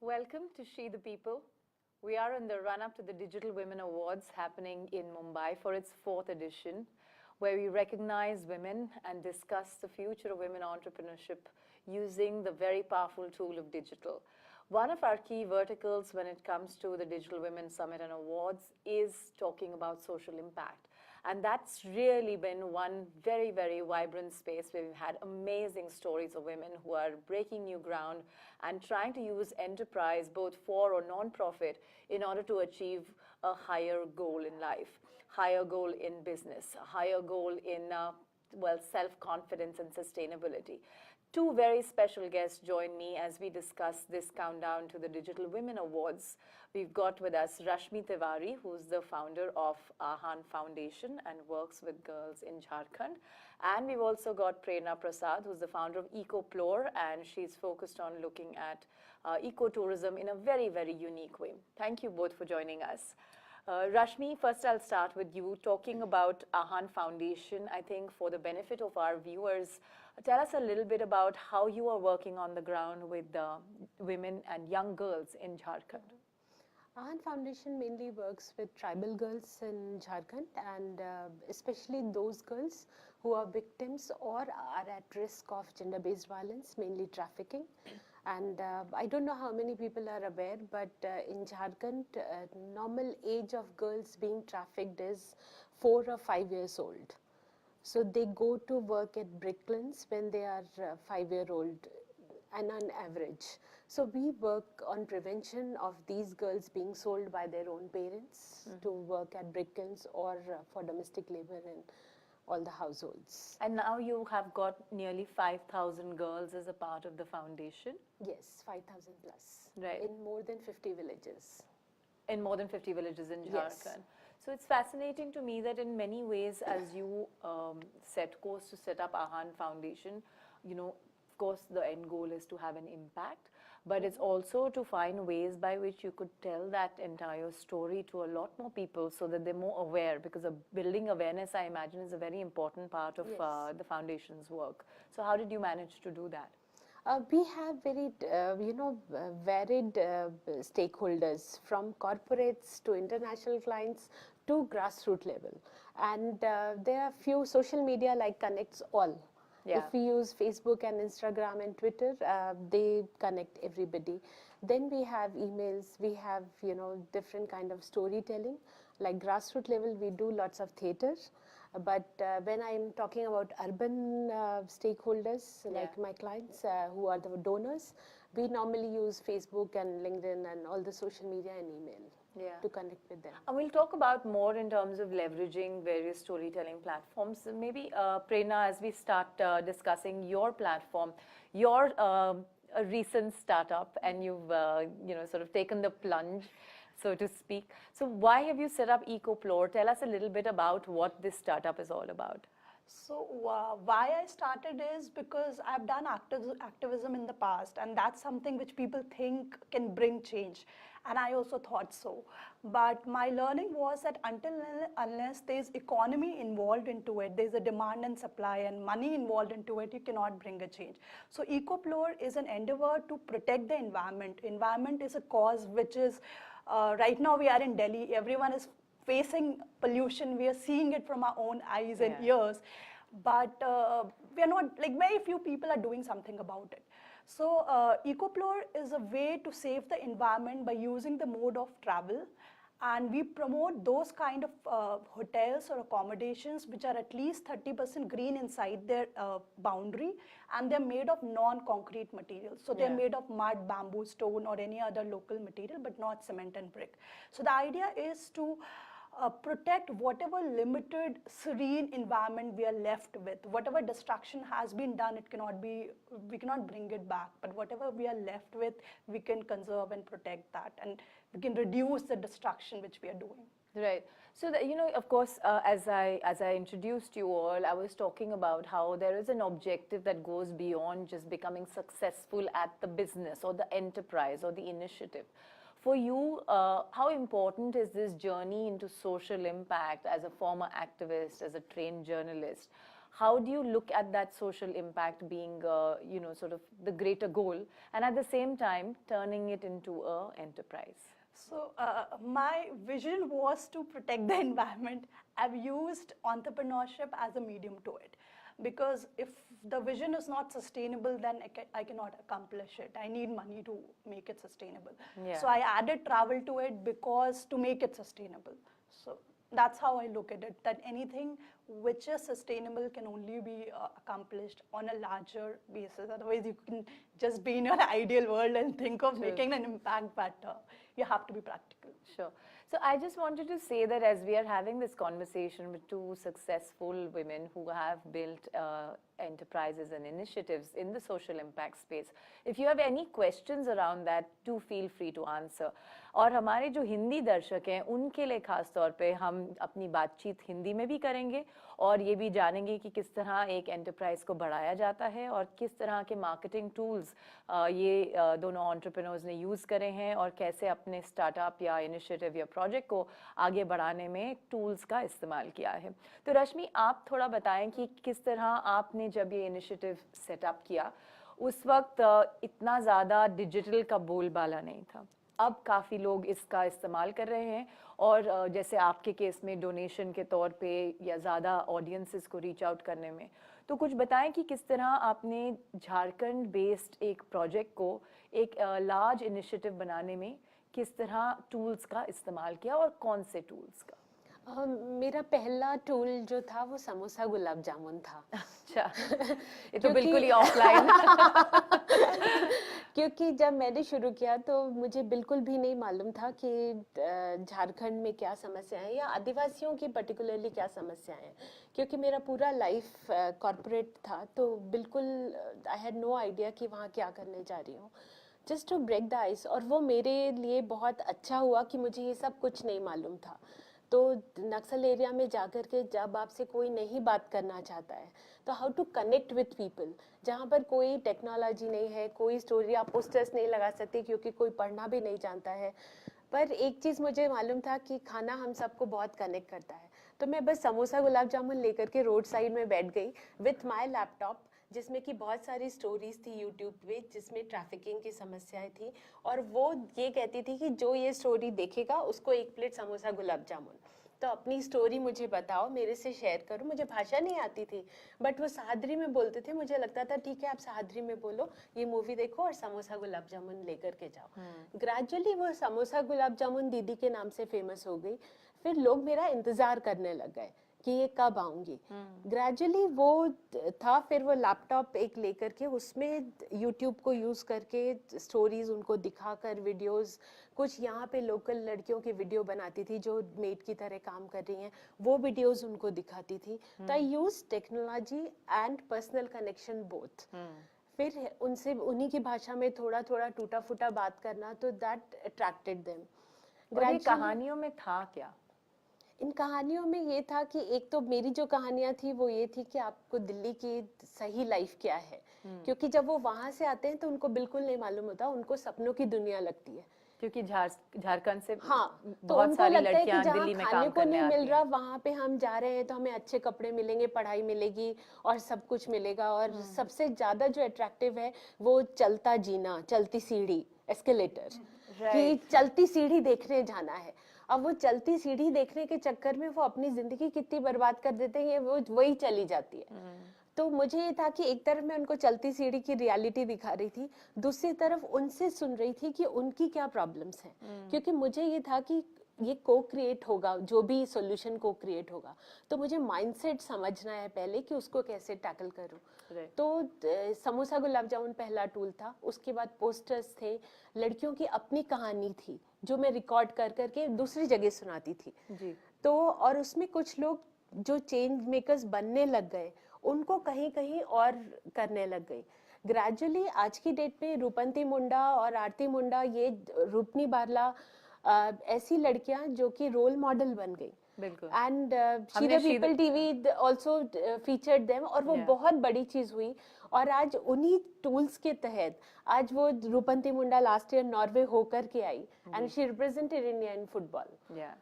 Welcome to She the People. We are in the run-up to the Digital Women Awards happening in Mumbai for its 4th edition, where we recognize women and discuss the future of women entrepreneurship using the very powerful tool of digital. One of our key verticals when it comes to the Digital Women Summit and Awards is talking about social impact. And that's really been one very, very vibrant space where we've had amazing stories of women who are breaking new ground and trying to use enterprise, both for or non-profit, in order to achieve a higher goal in life, higher goal in business, a higher goal in, self-confidence and sustainability. Two very special guests join me as we discuss this countdown to the Digital Women Awards. We've got with us Rashmi Tiwari, who's the founder of Ahan Foundation and works with girls in Jharkhand. And we've also got Prerna Prasad, who's the founder of Ecoplore, and she's focused on looking at ecotourism in a very, very unique way. Thank you both for joining us. Rashmi, first I'll start with you talking about Ahan Foundation. I think for the benefit of our viewers, tell us a little bit about how you are working on the ground with women and young girls in Jharkhand. Ahan Foundation mainly works with tribal girls in Jharkhand and especially those girls who are victims or are at risk of gender-based violence, mainly trafficking. And I don't know how many people are aware, but in Jharkhand, normal age of girls being trafficked is 4 or 5 years old. So they go to work at Bricklands when they are 5-year-old and on average. So we work on prevention of these girls being sold by their own parents to work at Bricklands or for domestic labor in all the households. And now you have got nearly 5,000 girls as a part of the foundation? Yes, 5,000 plus. Right. In more than 50 villages. In more than 50 villages in Jharkhand. Yes. So it's fascinating to me that in many ways, as you set course to set up Ahan Foundation, of course, the end goal is to have an impact, but it's also to find ways by which you could tell that entire story to a lot more people so that they're more aware, because building awareness, I imagine, is a very important part of the foundation's work. So how did you manage to do that? We have very, varied stakeholders, from corporates to international clients to grassroots level. And there are few social media like connects all. Yeah. If we use Facebook and Instagram and Twitter, they connect everybody. Then we have emails, we have, different kind of storytelling. Like grassroots level, we do lots of theater. But when I'm talking about urban stakeholders, like my clients who are the donors, we normally use Facebook and LinkedIn and all the social media and email to connect with them. And we'll talk about more in terms of leveraging various storytelling platforms. Maybe, Prerna, as we start discussing your platform, you're a recent startup and you've sort of taken the plunge, so to speak. So why have you set up Ecoplore? Tell us a little bit about what this startup is all about. So why I started is because I've done activism in the past, and that's something which people think can bring change. And I also thought so. But my learning was that unless there's economy involved into it, there's a demand and supply and money involved into it, you cannot bring a change. So Ecoplore is an endeavor to protect the environment. Environment is a cause which is, right now we are in Delhi, everyone is facing pollution, we are seeing it from our own eyes and ears, but we are not, like, very few people are doing something about it. So Ecoplore is a way to save the environment by using the mode of travel, and we promote those kind of hotels or accommodations which are at least 30% green inside their boundary, and they're made of non-concrete materials. So they're made of mud, bamboo, stone, or any other local material, but not cement and brick. So the idea is to protect whatever limited serene environment we are left with. Whatever destruction has been done, we cannot bring it back, but whatever we are left with, we can conserve and protect that, and we can reduce the destruction which we are doing. Right. So, of course, as I introduced you all, I was talking about how there is an objective that goes beyond just becoming successful at the business or the enterprise or the initiative. For you, how important is this journey into social impact as a former activist, as a trained journalist? how do you look at that social impact being, you know, sort of the greater goal, and at the same time turning it into a enterprise? So my vision was to protect the environment. I've used entrepreneurship as a medium to it, because if the vision is not sustainable, then I cannot accomplish it. I need money to make it sustainable. Yeah. So I added travel to it because to make it sustainable. So that's how I look at it, that anything which is sustainable can only be accomplished on a larger basis. Otherwise, you can just be in your ideal world and think of making an impact, but you have to be practical. Sure. So I just wanted to say that as we are having this conversation with two successful women who have built enterprises and initiatives in the social impact space, if you have any questions around that, do feel free to answer. और हमारे जो हिंदी दर्शक हैं उनके लिए खास तौर पे हम अपनी बातचीत हिंदी में भी करेंगे और ये भी जानेंगे कि किस तरह एक एंटरप्राइज को बढ़ाया जाता है और किस तरह के मार्केटिंग टूल्स ये दोनों एंटरप्रेन्योर्स ने यूज़ करे हैं और कैसे अपने स्टार्टअप या इनिशिएटिव या प्रोजेक्ट को आगे बढ़ाने में टूल्स का इस्तेमाल किया है. तो रश्मि, आप थोड़ा बताएं कि किस तरह आपने जब ये इनिशिएटिव सेटअप किया उस वक्त इतना ज़्यादा डिजिटल का बोलबाला नहीं था. अब काफ़ी लोग इसका इस्तेमाल कर रहे हैं और जैसे आपके केस में डोनेशन के तौर पे या ज़्यादा ऑडियंसेस को रीच आउट करने में, तो कुछ बताएं कि किस तरह आपने झारखंड बेस्ड एक प्रोजेक्ट को एक लार्ज इनिशिएटिव बनाने में किस तरह टूल्स का इस्तेमाल किया और कौन से टूल्स का? मेरा पहला टूल जो था वो समोसा गुलाब जामुन था. अच्छा, ये तो बिल्कुल ही ऑफलाइन. क्योंकि जब मैंने शुरू किया तो मुझे बिल्कुल भी नहीं मालूम था कि झारखंड में क्या समस्याएं हैं या आदिवासियों की पर्टिकुलरली क्या समस्याएं हैं, क्योंकि मेरा पूरा लाइफ कॉर्पोरेट था. तो बिल्कुल आई हैड नो आइडिया कि वहाँ क्या करने जा रही हूँ. Just to break the ice. और वो मेरे लिए बहुत अच्छा हुआ कि मुझे ये सब कुछ नहीं मालूम था. तो नक्सल एरिया में जाकर के जब आपसे कोई नहीं बात करना चाहता है तो how to connect with people, जहाँ पर कोई टेक्नोलॉजी नहीं है, कोई स्टोरी आप पोस्टर्स नहीं लगा सकते क्योंकि कोई पढ़ना भी नहीं जानता है. पर एक चीज़ मुझे मालूम था कि खाना हम सबको बहुत कनेक्ट करता है. तो मैं बस समोसा गुलाब जामुन लेकर के रोड साइड में बैठ गई विथ माई लैपटॉप, जिसमें कि बहुत सारी स्टोरीज थी यूट्यूब पे जिसमें ट्रैफिकिंग की समस्याएं थी. और वो ये कहती थी कि जो ये स्टोरी देखेगा उसको 1 प्लेट समोसा गुलाब जामुन. तो अपनी स्टोरी मुझे बताओ, मेरे से शेयर करो. मुझे भाषा नहीं आती थी बट वो सहाद्री में बोलते थे. मुझे लगता था ठीक है आप सहाद्री में बोलो, ये मूवी देखो और समोसा गुलाब जामुन लेकर के जाओ. ग्रेजुअली वो समोसा गुलाब जामुन दीदी के नाम से फेमस हो गई. फिर लोग मेरा इंतजार करने लग गए कि ये कब आऊंगी. ग्रेजुअली वो था. फिर वो लैपटॉप एक लेकर के उसमें यूट्यूब को यूज़ करके स्टोरीज उनको दिखाकर वीडियोस, कुछ यहाँ पे लोकल लड़कियों की वीडियो बनाती थी जो मेड की तरह काम कर रही हैं, वो वीडियोस उनको दिखाती थी. तो I use technology and personal connection both. फिर उनसे उन्हीं की भाषा में थोड़ा थोड़ा टूटा फूटा बात करना, तो दैट अट्रैक्टेड देम. और ये कहानियों में था क्या? इन कहानियों में ये था कि एक तो मेरी जो कहानियां थी वो ये थी कि आपको दिल्ली की सही लाइफ क्या है, क्योंकि जब वो वहां से आते हैं तो उनको बिल्कुल नहीं मालूम होता, उनको सपनों की दुनिया लगती है. क्योंकि झारखंड से हाँ, तो बहुत उनको सारी लगता है कि लड़कियां जहाँ दिल्ली में खाने काम को करने नहीं आती मिल रहा हैं. वहाँ पे हम जा रहे हैं तो हमें अच्छे कपड़े मिलेंगे, पढ़ाई मिलेगी और सब कुछ मिलेगा. और सबसे ज्यादा जो अट्रैक्टिव है वो चलता जीना, चलती सीढ़ी, एस्केलेटर, कि चलती सीढ़ी देखने जाना है. अब वो चलती सीढ़ी देखने के चक्कर में वो अपनी जिंदगी कितनी बर्बाद कर देते हैं, वो वही चली जाती है. तो मुझे ये था कि एक तरफ मैं उनको चलती सीढ़ी की रियलिटी दिखा रही थी, दूसरी तरफ उनसे सुन रही थी कि उनकी क्या प्रॉब्लम्स हैं. क्योंकि मुझे ये था कि ये को क्रिएट होगा, जो भी सॉल्यूशन को क्रिएट होगा, तो मुझे माइंडसेट समझना है पहले कि उसको कैसे टैकल करूं. तो समोसा गुलाब जामुन पहला टूल था. उसके बाद पोस्टर्स थे, लड़कियों की अपनी कहानी थी जो मैं रिकॉर्ड कर करके दूसरी जगह सुनाती थी जी. तो और उसमें कुछ लोग जो चेंज मेकर्स बनने लग गए, उनको कहीं कहीं और करने लग गई. ग्रेजुअली आज की डेट में रूपंती मुंडा और आरती मुंडा, ये रूपनी बारला, ऐसी लड़कियां जो कि रोल मॉडल बन गई. बिल्कुल. एंड शीरा people TV also featured them, और वो बहुत बड़ी चीज हुई. और आज उन्हीं टूल्स के तहत आज वो Rupanti Munda last year Norway होकर के आई and she represented India in football. या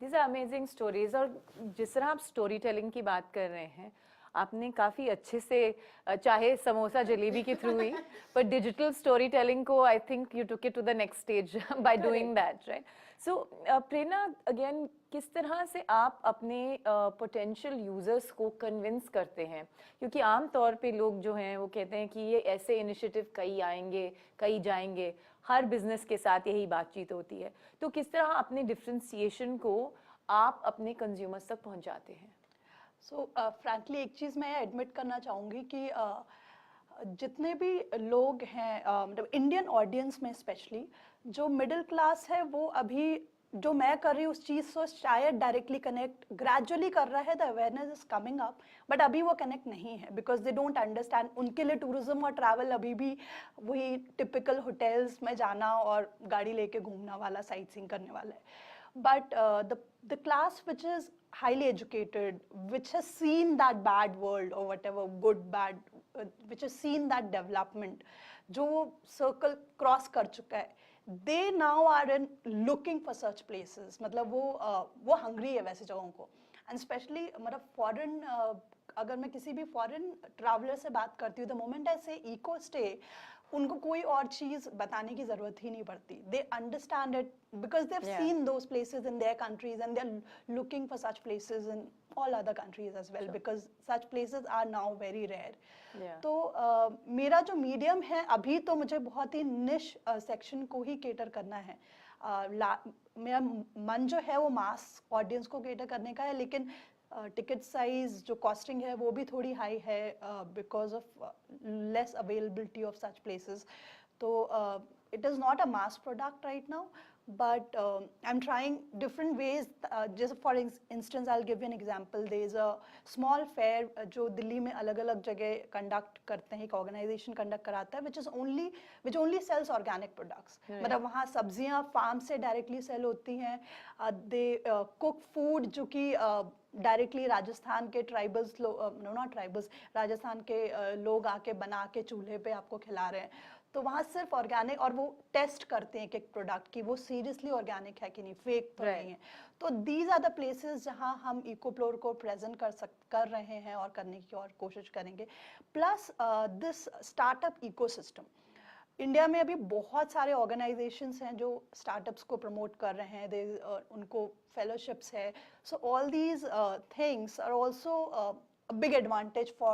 These are amazing stories. और जिस तरह आप स्टोरी टेलिंग की बात कर रहे हैं, आपने काफ़ी अच्छे से चाहे समोसा जलेबी के थ्रू ही, पर डिजिटल स्टोरी टेलिंग को I think you took it to the next stage by doing that, right? So Prerna, again किस तरह से आप अपने पोटेंशियल यूजर्स को कन्विंस करते हैं? क्योंकि आम तौर पे लोग जो हैं वो कहते हैं कि ये ऐसे इनिशिएटिव कई आएंगे कई जाएंगे, हर बिजनेस के साथ यही बातचीत होती है, तो किस तरह अपने डिफ्रेंसिएशन को आप अपने कंज्यूमर्स तक पहुंचाते हैं? सो फ्रैंकली एक चीज़ मैं एडमिट करना चाहूँगी कि जितने भी लोग हैं मतलब इंडियन ऑडियंस में स्पेशली जो मिडिल क्लास है, वो अभी जो मैं कर रही हूँ उस चीज़ से शायद डायरेक्टली कनेक्ट ग्रेजुअली कर रहा है, the awareness is coming up, but अभी वो कनेक्ट नहीं है बिकॉज दे डोंट अंडरस्टैंड। उनके लिए टूरिज्म और ट्रैवल अभी भी वही टिपिकल होटल्स में जाना और गाड़ी लेके घूमना वाला, साइट सीइंग करने वाला है। But the class which is highly educated, which has seen that bad world or whatever, good, bad, which has seen that development, जो circle cross कर चुका है, they now are in looking for such places. मतलब वो hungry है वैसे जगहों को, and especially मतलब foreign अगर मैं किसी भी foreign traveler से बात करती हूँ, the moment I say eco stay, उनको कोई और चीज बताने की जरूरत ही नहीं पड़ती। They understand it because they have seen those places in their countries and they are looking for such places in all other countries as well, because such places are now very rare. तो मेरा जो medium है अभी, तो मुझे बहुत ही निश section को ही केटर करना है। मेरा मन जो है वो मास ऑडियंस को केटर करने का है, लेकिन टिकट साइज जो कॉस्टिंग है वो भी थोड़ी हाई है because of less availability of such places. तो it is not a mass product right now, but I'm trying different ways. Just for instance, I'll give you an example. There is a small fair जो दिल्ली में अलग-अलग जगह conduct करते हैं, एक organisation conduct कराता है, which only sells organic products. मतलब वहाँ सब्जियाँ फार्म से डायरेक्टली सेल होती हैं। They cook food जो कि डायरेक्टली राजस्थान के ट्राइबल्स नॉट ट्राइबल्स, राजस्थान के लोग आके बना के चूल्हे पे आपको खिला रहे हैं। तो वहाँ सिर्फ ऑर्गेनिक, और वो टेस्ट करते हैं एक प्रोडक्ट की वो सीरियसली ऑर्गेनिक है कि नहीं, फेक तो नहीं है। तो दीज आर द प्लेसेस जहाँ हम इकोप्लोर को प्रेजेंट कर रहे हैं और करने की और कोशिश करेंगे। Plus this startup ecosystem, India में अभी बहुत सारे ऑर्गेनाइजेशंस हैं जो स्टार्टअप्स को प्रमोट कर रहे हैं, उनको फेलोशिप्स है। So all these things are also a big advantage for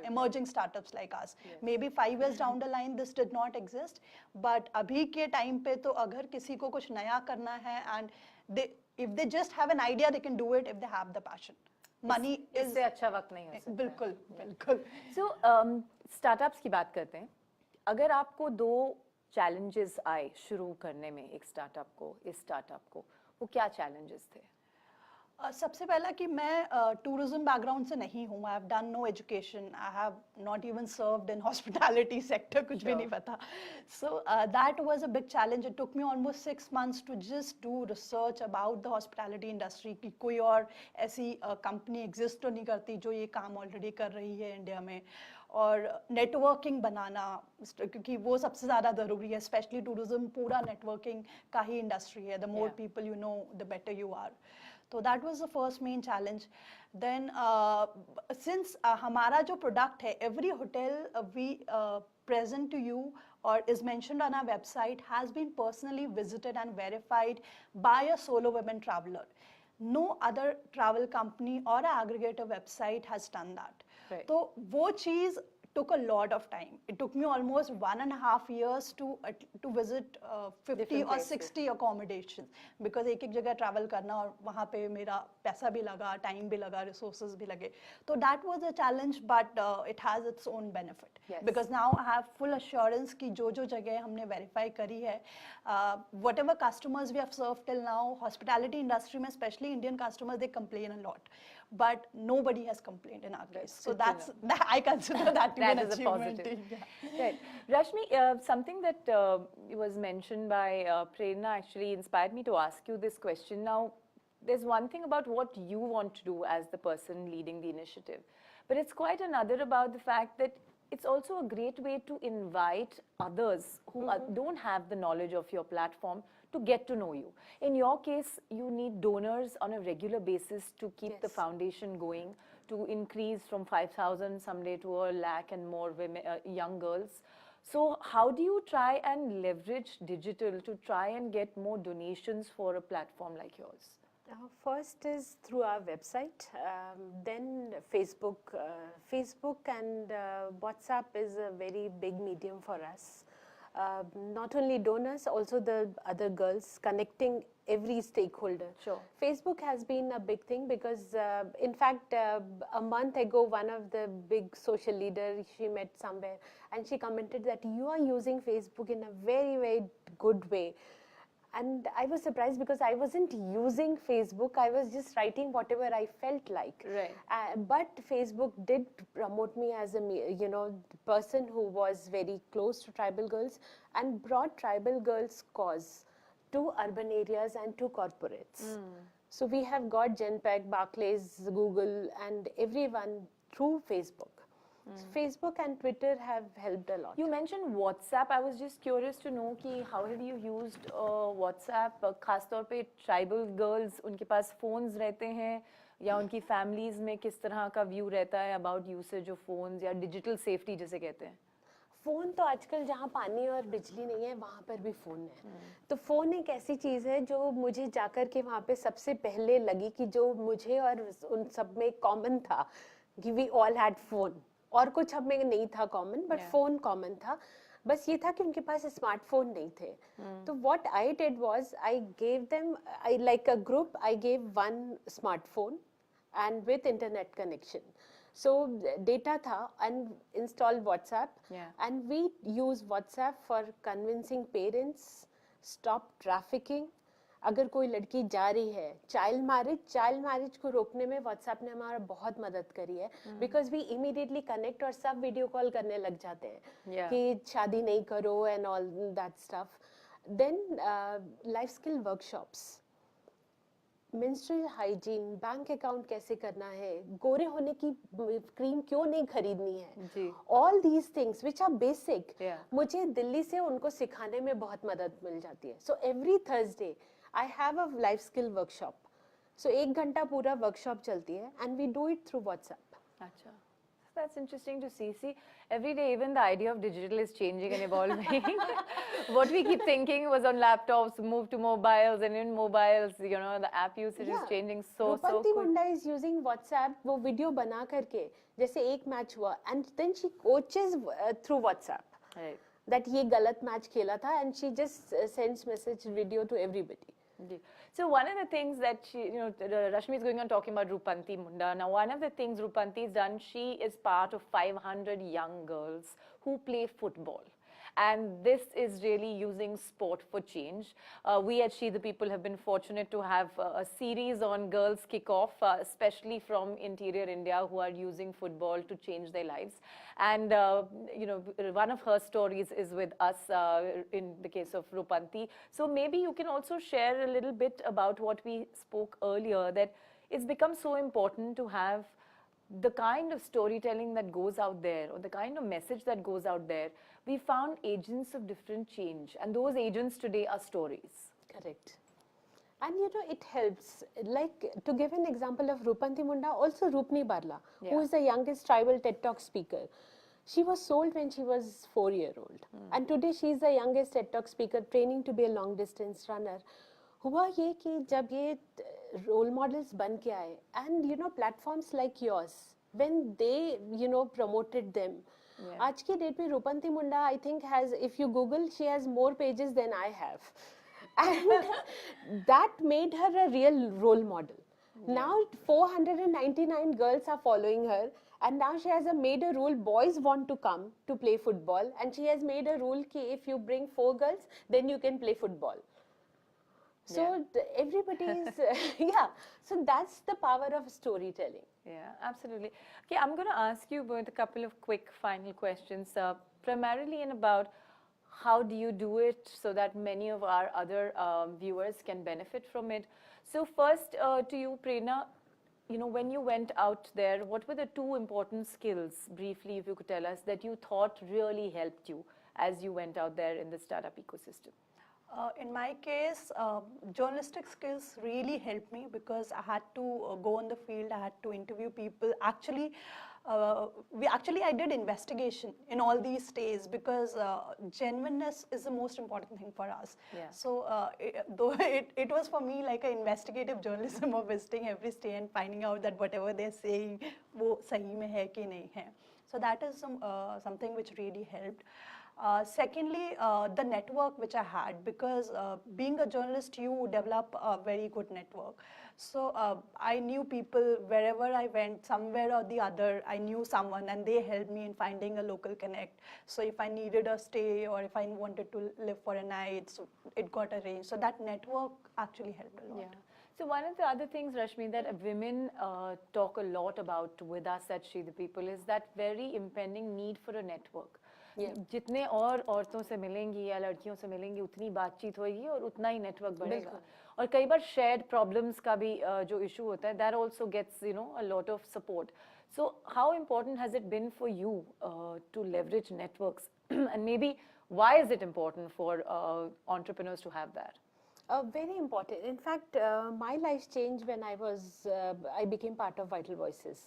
emerging startups like us. Yes. Maybe 5 years down the line this did not exist, but abhi ke time pe to agar kisi ko kuch naya karna hai, and if they just have an idea they can do it if they have the passion. Money is इससे अच्छा वक्त नहीं हो सकता। बिल्कुल बिल्कुल। So startups की बात करते हैं। अगर आपको 2 चैलेंजेस आए शुरू करने में एक स्टार्टअप को, इस स्टार्टअप को, वो क्या चैलेंजेस थे? सबसे पहला कि मैं टूरिज्म बैकग्राउंड से नहीं हूँ। I have done no education, I have not even served in hospitality sector, कुछ भी नहीं पता। So that was a big challenge. It took me almost 6 months to just do research about the hospitality industry कि कोई और ऐसी company exist तो नहीं करती जो ये काम ऑलरेडी कर रही है इंडिया में, और नेटवर्किंग बनाना, क्योंकि वो सबसे ज़्यादा ज़रूरी है। स्पेशली टूरिज्म पूरा नेटवर्किंग का ही इंडस्ट्री है। The more people you know the better you are. So that was the first main challenge. Then since हमारा जो product है, every hotel we present to you or is mentioned on our website has been personally visited and verified by a solo women traveler. No other travel company or aggregator website has done that. Right. तो वो चीज़ took a lot of time. It took me almost 1.5 years to visit 50 or 60 accommodations, because एक जगह travel करना और वहाँ पे मेरा पैसा भी लगा, time भी लगा, resources भी लगे। तो that was a challenge, but it has its own benefit. Yes. Because now I have full assurance कि जो जगह हमने verify करी है, whatever customers we have served till now, hospitality industry में especially Indian customers, they complain a lot. But nobody has complained in our case. So I consider that to be an achievement. Right. Rashmi, something that was mentioned by Prerna actually inspired me to ask you this question. Now, there's one thing about what you want to do as the person leading the initiative, but it's quite another about the fact that it's also a great way to invite others who don't have the knowledge of your platform to get to know you. In your case, you need donors on a regular basis to keep the foundation going, to increase from 5,000 someday to a lakh and more women, young girls. So how do you try and leverage digital to try and get more donations for a platform like yours? First is through our website, then Facebook. Facebook and WhatsApp is a very big medium for us. Not only donors, also the other girls, connecting every stakeholder. Sure. Facebook has been a big thing because, in fact, a month ago, one of the big social leaders she met somewhere, and she commented that you are using Facebook in a very, very good way. And I was surprised because I wasn't using Facebook. I was just writing whatever I felt like. Right. But Facebook did promote me as a person who was very close to tribal girls and brought tribal girls' cause to urban areas and to corporates. So we have got Genpact, Barclays, Google, and everyone through Facebook. So Facebook and Twitter have helped a lot. You mentioned WhatsApp. I was just curious to know कि how have you used WhatsApp? खास तौर पे tribal girls, उनके पास phones रहते हैं या उनकी families में किस तरह का view रहता है about usage of phones या digital safety जिसे कहते हैं? फ़ोन तो आजकल जहाँ पानी और बिजली नहीं है वहाँ पर भी फ़ोन है। तो फ़ोन एक ऐसी चीज़ है जो मुझे जाकर के वहाँ पे सबसे पहले लगी कि जो मुझे और उन सब में कॉमन था कि वी ऑल हैड फ़ोन, और कुछ हम में नहीं था कॉमन, बट फ़ोन कॉमन था। बस ये था कि उनके पास स्मार्टफोन नहीं थे। तो what I did was I gave them, I like a group, I gave one smartphone and with internet connection. So data tha and installed WhatsApp, and we use WhatsApp for convincing parents, stop trafficking. अगर कोई लड़की जा रही है, child marriage को रोकने में WhatsApp ने हमारा बहुत मदद करी है, because we immediately connect और सब वीडियो कॉल करने लग जाते हैं कि शादी नहीं करो and all that stuff. Then life skill workshops, menstrual hygiene, bank account कैसे करना है, गोरे होने की क्रीम क्यों नहीं खरीदनी है, all these things which are basic, मुझे दिल्ली से उनको सिखाने में बहुत मदद मिल जाती है. So every Thursday I have a life skill workshop. So 1 घंटा पूरा वर्कशॉप चलती है and we do it through WhatsApp. अच्छा, that's interesting to see. See, every day even the idea of digital is changing and evolving. What we keep thinking was on laptops, move to mobiles, and in mobiles, you know, the app usage is changing so Rupanti quick. Munda is using WhatsApp, वो video बना करके, जैसे एक match हुआ and then she coaches through WhatsApp. Right. That ये गलत match खेला था and she just sends message video to everybody. So one of the things that she, you know, Rashmi is going on talking about Rupanti Munda. Now, one of the things Rupanti has done, she is part of 500 young girls who play football. And this is really using sport for change. We at She the People have been fortunate to have a series on girls kickoff, especially from interior India, who are using football to change their lives. And, you know, one of her stories is with us in the case of Rupanti. So maybe you can also share a little bit about what we spoke earlier, that it's become so important to have the kind of storytelling that goes out there, or the kind of message that goes out there. We found agents of different change, and those agents today are stories. Correct. And you know, it helps. Like, to give an example of Rupanti Munda, also Rupni Barla, who is the youngest tribal TED Talk speaker. She was sold when she was 4-year-old. And today she is the youngest TED Talk speaker, training to be a long distance runner. हुआ ये कि जब ये role models बन के आए, and you know, platforms like yours, when they, you know, promoted them, आज की डेट में रूपंती मुंडा, I think, has, if you Google, she has more pages than I have, and that made her a real role model. Now 499 girls are following her, and now she has made a rule, boys want to come to play football, and she has made a rule कि if you bring 4 girls, then you can play football. So everybody is, so that's the power of storytelling. Yeah, absolutely. Okay, I'm going to ask you with a couple of quick final questions, primarily in about how do you do it so that many of our other viewers can benefit from it. So first to you, Prerna, you know, when you went out there, what were the 2 important skills, briefly, if you could tell us, that you thought really helped you as you went out there in the startup ecosystem? In my case, journalistic skills really helped me because I had to go on the field, I had to interview people. I did investigation in all these stays because genuineness is the most important thing for us. Yeah. So though it was for me like an investigative journalism of visiting every state and finding out that whatever they're saying, wo sahi mein hai ki nahi hai. So that is something which really helped. Secondly, the network which I had, because being a journalist, you develop a very good network. So I knew people wherever I went, somewhere or the other, I knew someone and they helped me in finding a local connect. So if I needed a stay or if I wanted to live for a night, so it got arranged. So that network actually helped a lot. Yeah. So one of the other things, Rashmi, that women talk a lot about with us at She the People is that very impending need for a network. जितने और औरतों से मिलेंगी या लड़कियों से मिलेंगी उतनी बातचीत होगी और उतना ही नेटवर्क बढ़ेगा और कई बार शेयर्ड प्रॉब्लम्स का भी जो इशू होता है that also gets a lot of support so how important has it been for you to leverage networks and maybe why is it important for entrepreneurs to have that Very important. In fact, my life changed when I became part of Vital Voices,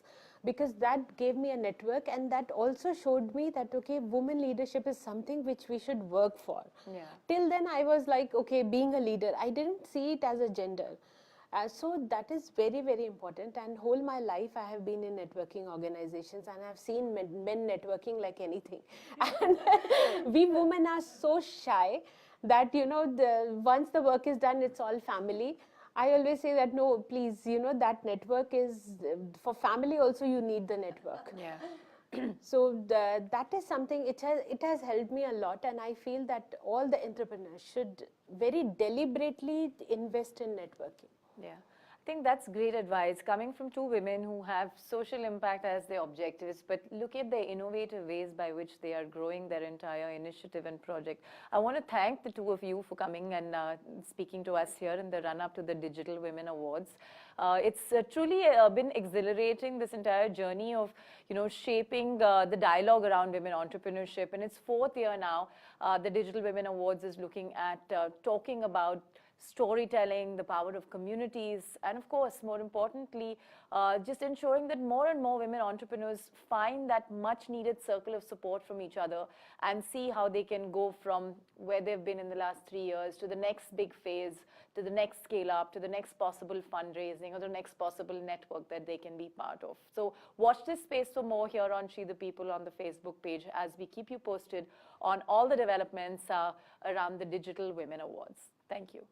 because that gave me a network, and that also showed me that, okay, women leadership is something which we should work for. Yeah. Till then, I was like, okay, being a leader, I didn't see it as a gender. So that is very, very important, and whole my life I have been in networking organizations and I have seen men networking like anything. And we women are so shy that, once the work is done, it's all family. I always say that, no, please, that network is, for family also you need the network. Yeah. So that is something, it has helped me a lot, and I feel that all the entrepreneurs should very deliberately invest in networking. Yeah, I think that's great advice coming from two women who have social impact as their objectives, but look at the innovative ways by which they are growing their entire initiative and project. I want to thank the two of you for coming and speaking to us here in the run-up to the Digital Women Awards. It's truly been exhilarating, this entire journey of, shaping the dialogue around women entrepreneurship. In its fourth year now, the Digital Women Awards is looking at talking about storytelling, the power of communities, and of course, more importantly, just ensuring that more and more women entrepreneurs find that much needed circle of support from each other and see how they can go from where they've been in the last 3 years to the next big phase, to the next scale up, to the next possible fundraising or the next possible network that they can be part of. So watch this space for more here on She the People on the Facebook page as we keep you posted on all the developments around the Digital Women Awards. Thank you.